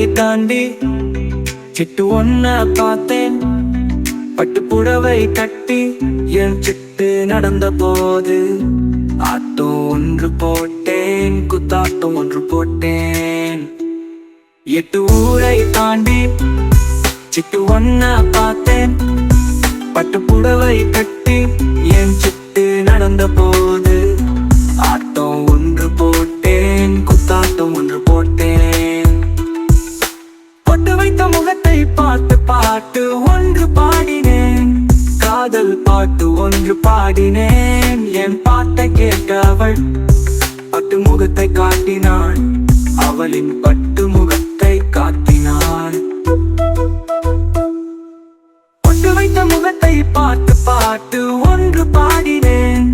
ஊரை தாண்டி சிட்டு ஒன்ன பார்த்தேன். பட்டு புடவை கட்டி என் சிட்டு நடந்த போது ஆட்டம் ஒன்று போட்டேன், குத்தாட்டம் ஒன்று போட்டேன். 8 ஊரை தாண்டி சிட்டு ஒன்ன பார்த்தேன். பட்டு புடவை கட்டி என் சிட்டு நடந்த போது ஆட்டம் ஒன்று போட்டேன், குத்தாட்டம் ஒன்று போட்டேன். பொட்டு வைத்த முகத்தை பார்த்து பாட்டு ஒன்று பாடினேன், காதல் பாட்டு ஒன்று பாடினேன். என் பாட்டை கேட்ட அவள் பட்டு முகத்தை காட்டினாள், அவளின் பட்டு முகத்தை காட்டினாள். பொட்டு வைத்த முகத்தை பார்த்து பாட்டு ஒன்று பாடினேன்,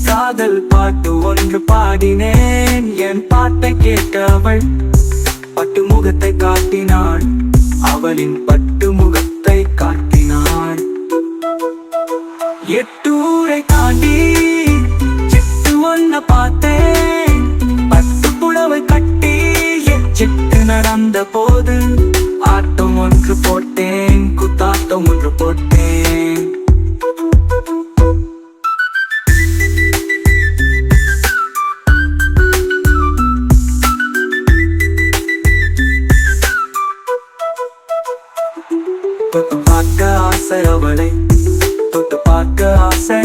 காதல் பாட்டு ஒன்று பாடினேன். என் பாட்டை கேட்ட அவள் பட்டு முகத்தை காட்டினாள், அவளின் பட்டு முகத்தை காட்டினாள். 8 ஊரை தாண்டி சிட்டு ஒன்ன பார்த்தேன். பட்டு புடவை கட்டி என் சிட்டு நடந்த போது ஆட்டம் ஒன்று போட்டேன், குத்தாட்டம் ஒன்று போட்டேன். தொட்டு பார்க்க ஆசை அவளை, தொட்டு பார்க்க ஆசை.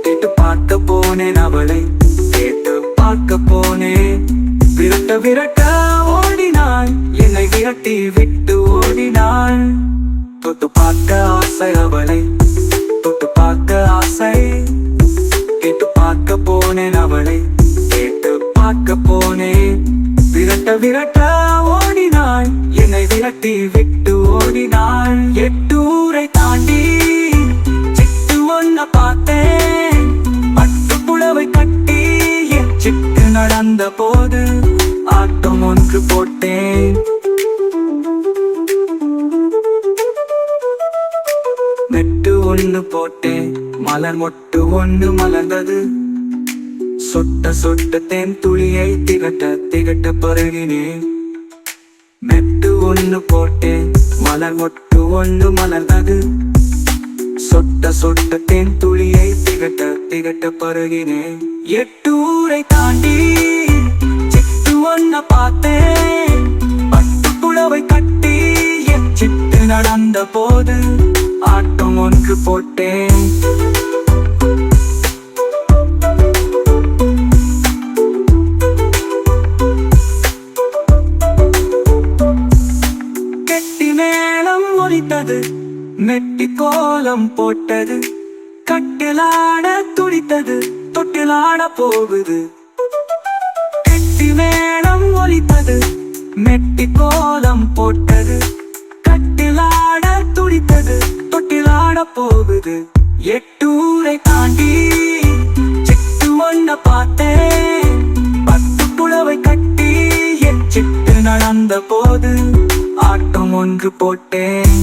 கேட்டு பார்க்க போனேன் அவளை, கேட்டு பார்க்க போனேன். விரட்ட விரட்ட ஓடினாள், என்னை விரட்டி விட்டு ஓடினாள். தொட்டு பார்க்க ஆசை அவளை, தொட்டு பார்க்க ஆசை. கேட்டு பார்க்க போனேன் அவளை, கேட்டு பார்க்க போனேன். விரட்ட விரட்ட ஓடினாள், என்னை விரட்டி விட்டு ஓடினாள். 8 ஊரை தாண்டி சிட்டு ஒன்ன பார்த்தேன். பட்டு புடவை கட்டி என் சிட்டு நடந்த போது ஆட்டம் ஒன்று போட்டேன். மெட்டு ஒன்று போட்டேன், மலர் மொட்டு ஒன்று மலர்ந்தது. சொட்ட சொட்ட தேன் துளியை திகட்ட திகட்ட பருகினேன். மெட்டு ஒன்று போட்டேன், மலர் மொட்டு ஒன்று மலர்ந்தது. சொட்ட சொட்ட தேன் துளியை திகட்ட திகட்ட பருகினேன். 8 ஊரை தாண்டி சிட்டு ஒன்ன பார்த்தேன். பட்டு புடவை கட்டி என் சிட்டு நடந்த போது ஆட்டம் ஒன்று போட்டேன். மெட்டி கோலம் போட்டது, கட்டிலாட துடித்தது, தொட்டிலாட போகுது. கெட்டி மேளம் ஒலித்தது, மெட்டி கோலம் போட்டது, கட்டிலாட துடித்தது, தொட்டிலாட போகுது. 8 ஊரை தாண்டி சிட்டு ஒன்ன பார்த்தேன். பட்டு புடவை கட்டி என் சிட்டு நடந்த போது ஆட்டம் ஒன்று போட்டேன்.